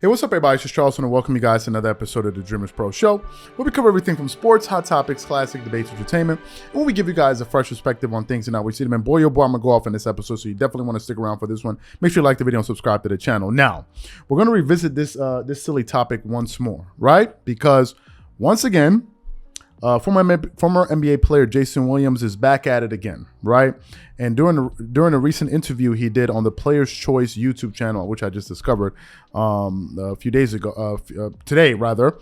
Hey, what's up, everybody? It's just Charleston, and welcome you guys to another episode of the Dreamerspro Show, where we cover everything from sports, hot topics, classic debates, entertainment, and where we give you guys a fresh perspective on things and how we see them. And boy, oh boy, I'm going to go off in this episode, so you definitely want to stick around for this one. Make sure you like the video and subscribe to the channel. Now, we're going to revisit this silly topic once more, right? Because, once again, former NBA player Jason Williams is back at it again, right? And during a recent interview he did on the Player's Choice YouTube channel, which I just discovered a few days ago, today rather,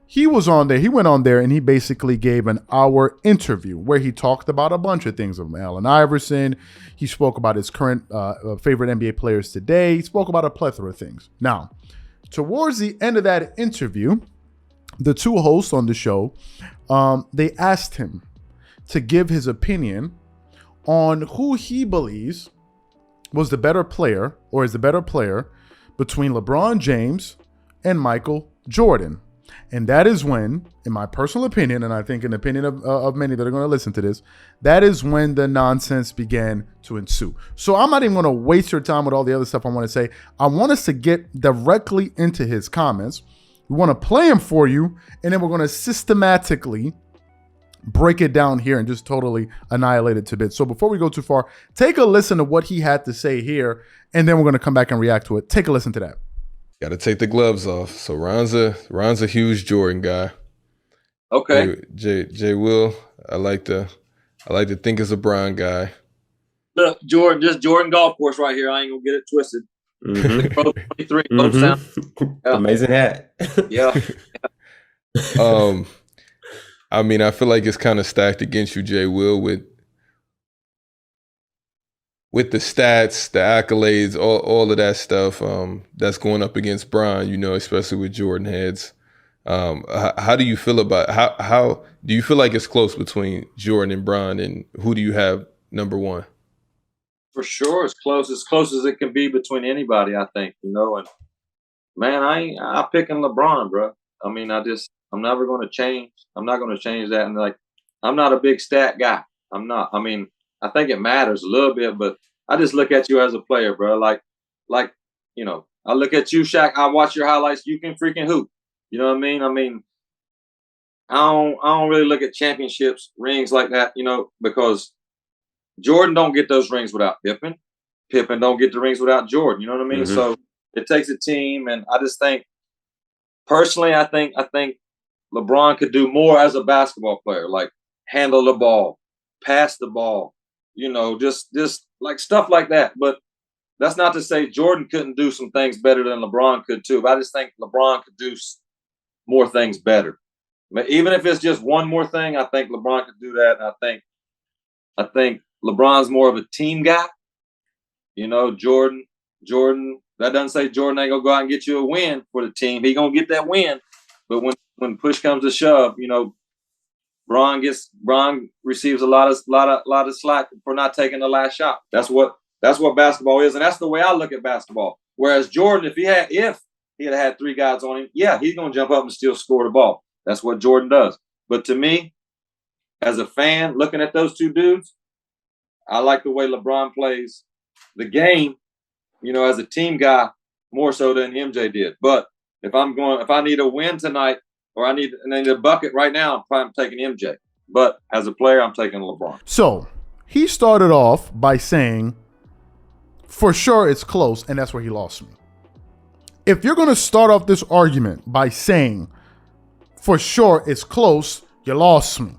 he was on there. He went on there and he basically gave an hour interview where he talked about a bunch of things of Allen Iverson. He spoke about his current favorite NBA players today. He spoke about a plethora of things. Now, towards the end of that interview, the two hosts on the show, they asked him to give his opinion on who he believes was the better player or is the better player between LeBron James and Michael Jordan. And that is when, in my personal opinion, and I think in the opinion of many that are going to listen to this, that is when the nonsense began to ensue. So I'm not even going to waste your time with all the other stuff I want to say. I want us to get directly into his comments. We want to play them for you, and then we're going to systematically break it down here and just totally annihilate it to bits. So before we go too far, take a listen to what he had to say here, and then we're going to come back and react to it. Take a listen to that. Got to take the gloves off. So Ron's a huge Jordan guy. Okay. Jay Will, I like to think as a Bron guy. Look, Jordan, this Jordan golf course right here. I ain't gonna get it twisted. Mm-hmm. Pro 23, sound. Yeah. Amazing hat. Yeah. I mean, I feel like it's kind of stacked against you, Jay Will, with the stats, the accolades, all of that stuff that's going up against Bron, you know, especially with Jordan heads. How do you feel about how do you feel like it's close between Jordan and Bron, and who do you have number one? For sure, as close as it can be between anybody, I think, you know. And man, I'm picking LeBron, bro. I mean, I'm never going to change. I'm not going to change that. And like, I'm not a big stat guy. I'm not. I mean, I think it matters a little bit, but I just look at you as a player, bro. Like, you know, I look at you, Shaq. I watch your highlights. You can freaking hoop. You know what I mean? I don't really look at championships, rings like that, you know, because Jordan don't get those rings without Pippen. Pippen don't get the rings without Jordan. You know what I mean? Mm-hmm. So it takes a team, and I just think, personally, I think LeBron could do more as a basketball player, like handle the ball, pass the ball, you know, just like stuff like that. But that's not to say Jordan couldn't do some things better than LeBron could too. But I just think LeBron could do more things better. Even if it's just one more thing, I think LeBron could do that. And I think LeBron's more of a team guy. You know, Jordan, that doesn't say Jordan ain't gonna go out and get you a win for the team. He gonna get that win. But when push comes to shove, you know, Bron receives a lot of slack for not taking the last shot. That's what basketball is, and that's the way I look at basketball. Whereas Jordan, if he had 3 guys on him, yeah, he's gonna jump up and still score the ball. That's what Jordan does. But to me, as a fan, looking at those two dudes, I like the way LeBron plays the game, you know, as a team guy more so than MJ did. But if I need a win tonight, or I need a bucket right now, I'm taking MJ. But as a player, I'm taking LeBron. So he started off by saying, for sure it's close, and that's where he lost me. If you're going to start off this argument by saying, for sure it's close, you lost me.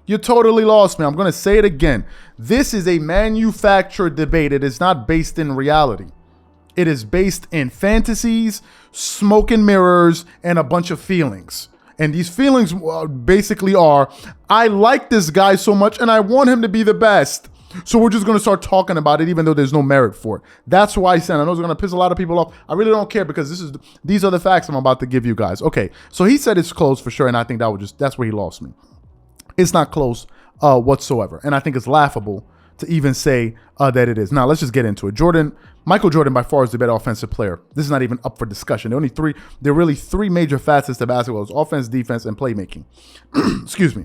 You totally lost me. I'm going to say it again. This is a manufactured debate. It is not based in reality. It is based in fantasies, smoke and mirrors, and a bunch of feelings. And these feelings basically are, I like this guy so much and I want him to be the best. So we're just going to start talking about it even though there's no merit for it. That's why I said, I know it's going to piss a lot of people off. I really don't care because these are the facts I'm about to give you guys. Okay, so he said it's close for sure, and I think that's where he lost me. It's not close whatsoever. And I think it's laughable to even say that it is. Now, let's just get into it. Michael Jordan by far is the better offensive player. This is not even up for discussion. There are really three major facets to basketball: it's offense, defense, and playmaking. Excuse me.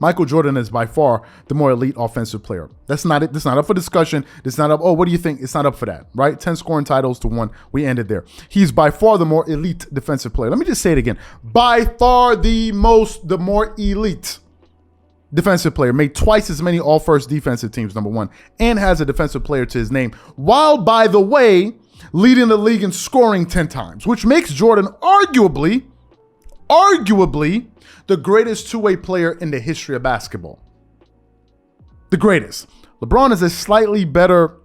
Michael Jordan is by far the more elite offensive player. That's not it. That's not up for discussion. It's not up. Oh, what do you think? It's not up for that, right? 10 scoring titles to 1. We ended there. He's by far the more elite defensive player. Let me just say it again. By far the more elite defensive player. Made twice as many all-first defensive teams, number 1, and has a defensive player to his name. While, by the way, leading the league in scoring 10 times, which makes Jordan arguably the greatest two-way player in the history of basketball. The greatest. LeBron is a slightly better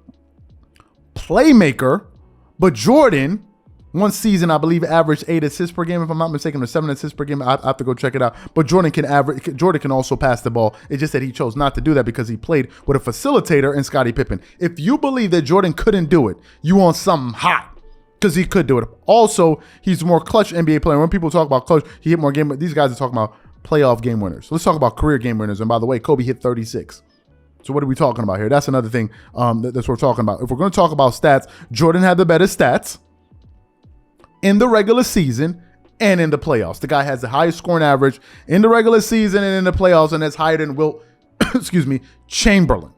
playmaker, but Jordan, one season, I believe, averaged 8 assists per game, if I'm not mistaken, or 7 assists per game. I have to go check it out. But Jordan can also pass the ball. It's just that he chose not to do that because he played with a facilitator in Scottie Pippen. If you believe that Jordan couldn't do it, you want something hot. Because he could do it. Also, he's a more clutch NBA player. When people talk about clutch, he hit more game. These guys are talking about playoff game winners. Let's talk about career game winners. And by the way, Kobe hit 36. So what are we talking about here? That's another thing that's what we're talking about. If we're going to talk about stats, Jordan had the better stats in the regular season and in the playoffs. The guy has the highest scoring average in the regular season and in the playoffs, and that's higher than Wilt, Chamberlain.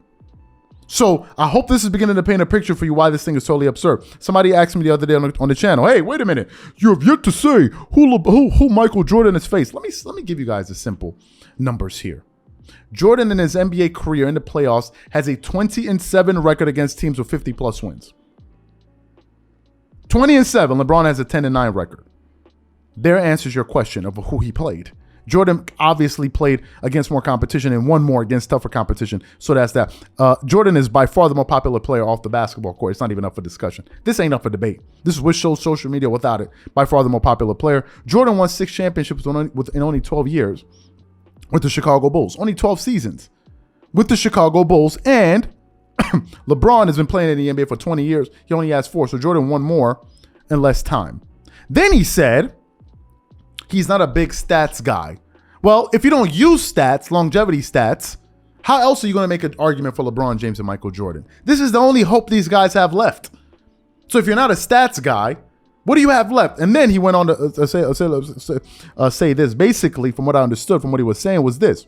So I hope this is beginning to paint a picture for you why this thing is totally absurd. Somebody asked me the other day on the channel, hey, wait a minute. You have yet to say who Michael Jordan has faced. Let me give you guys the simple numbers here. Jordan in his NBA career in the playoffs has a 20-7 record against teams with 50-plus wins. 20-7. LeBron has a 10-9 record. There answers your question of who he played. Jordan obviously played against more competition and won more against tougher competition. So that's that. Jordan is by far the more popular player off the basketball court. It's not even up for discussion. This ain't up for debate. This is what shows social media without it. By far the more popular player. Jordan won 6 championships in only 12 years with the Chicago Bulls. Only 12 seasons with the Chicago Bulls. And LeBron has been playing in the NBA for 20 years. He only has 4. So Jordan won more in less time. Then he said he's not a big stats guy. Well, if you don't use stats, longevity stats, how else are you going to make an argument for LeBron James and Michael Jordan? This is the only hope these guys have left. So if you're not a stats guy, what do you have left? And then he went on to say this. Basically, from what I understood, from what he was saying, was this.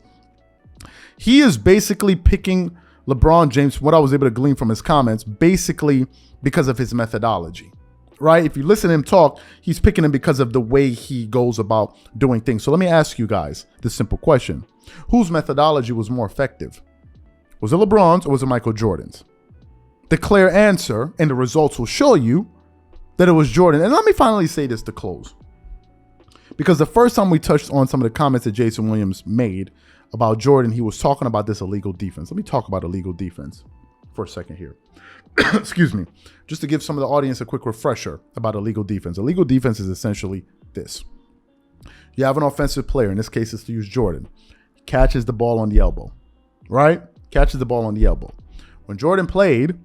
He is basically picking LeBron James, what I was able to glean from his comments, basically because of his methodology. Right? If you listen to him talk, he's picking him because of the way he goes about doing things. So let me ask you guys this simple question. Whose methodology was more effective? Was it LeBron's or was it Michael Jordan's? The clear answer and the results will show you that it was Jordan. And let me finally say this to close. Because the first time we touched on some of the comments that Jason Williams made about Jordan, he was talking about this illegal defense. Let me talk about illegal defense for a second here. Excuse me. Just to give some of the audience a quick refresher about illegal defense. Illegal defense is essentially this. You have an offensive player, in this case it's to use Jordan, catches the ball on the elbow, right? Catches the ball on the elbow. When Jordan played,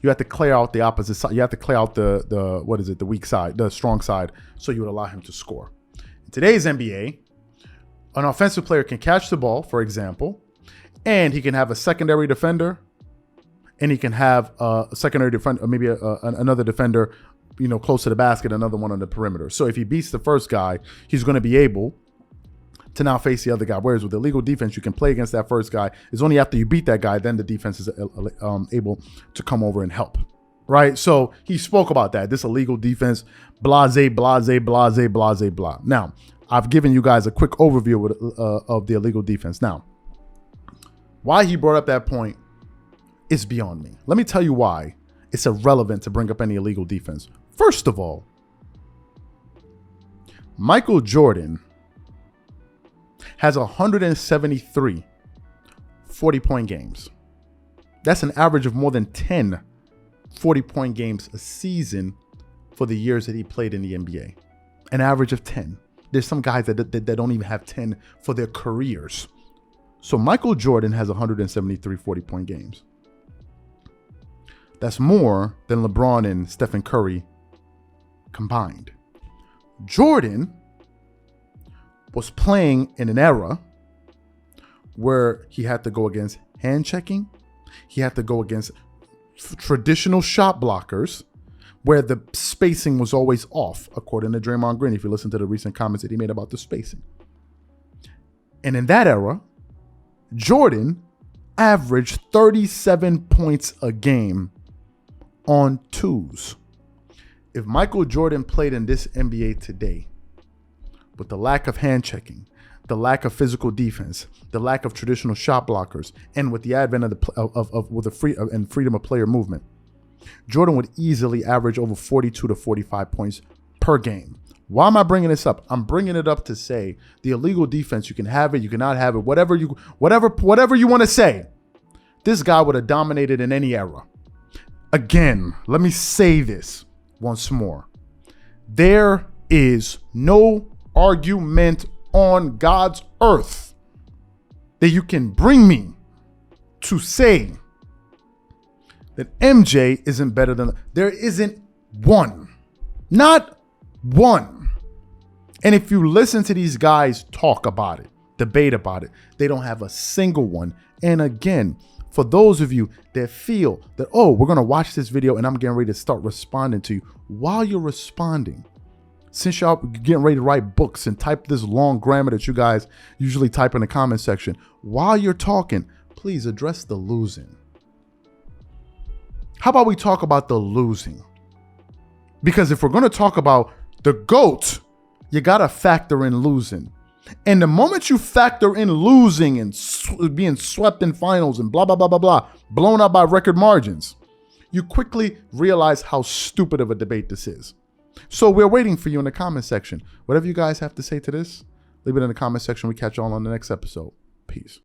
you have to clear out the opposite side. You have to clear out the weak side, the strong side, so you would allow him to score. In today's NBA, an offensive player can catch the ball, for example, and he can have a secondary defender, and he can have a secondary defender, or maybe another defender, close to the basket, another one on the perimeter. So if he beats the first guy, he's going to be able to now face the other guy. Whereas with illegal defense, you can play against that first guy. It's only after you beat that guy, then the defense is able to come over and help. Right? So he spoke about that. This illegal defense, blase, blase, blase, blase, blah. Now, I've given you guys a quick overview of the illegal defense. Now, why he brought up that point is beyond me. Let me tell you why it's irrelevant to bring up any illegal defense. First of all, Michael Jordan has 173 40-point games. That's an average of more than 10 40-point games a season for the years that he played in the NBA. An average of 10. There's some guys that don't even have 10 for their careers. So Michael Jordan has 173 40-point games. That's more than LeBron and Stephen Curry combined. Jordan was playing in an era where he had to go against hand checking. He had to go against traditional shot blockers where the spacing was always off, according to Draymond Green, if you listen to the recent comments that he made about the spacing. And in that era, Jordan averaged 37 points a game on twos. If Michael Jordan played in this NBA today, with the lack of hand checking, the lack of physical defense, the lack of traditional shot blockers, and with the advent of freedom of player movement, Jordan would easily average over 42 to 45 points per game. Why am I bringing this up? I'm bringing it up to say the illegal defense, you can have it, you cannot have it, whatever you want to say. This guy would have dominated in any era. Again, let me say this once more. There is no argument on God's earth that you can bring me to say that MJ isn't better than. There isn't one. Not one. And if you listen to these guys talk about it, debate about it, they don't have a single one. And again, for those of you that feel that, oh, we're going to watch this video and I'm getting ready to start responding to you, while you're responding, since y'all getting ready to write books and type this long grammar that you guys usually type in the comment section, while you're talking, please address the losing. How about we talk about the losing? Because if we're going to talk about the GOAT, you got to factor in losing. And the moment you factor in losing and being swept in finals and blah, blah, blah, blah, blah, blown out by record margins, you quickly realize how stupid of a debate this is. So we're waiting for you in the comment section. Whatever you guys have to say to this, leave it in the comment section. We catch you all on the next episode. Peace.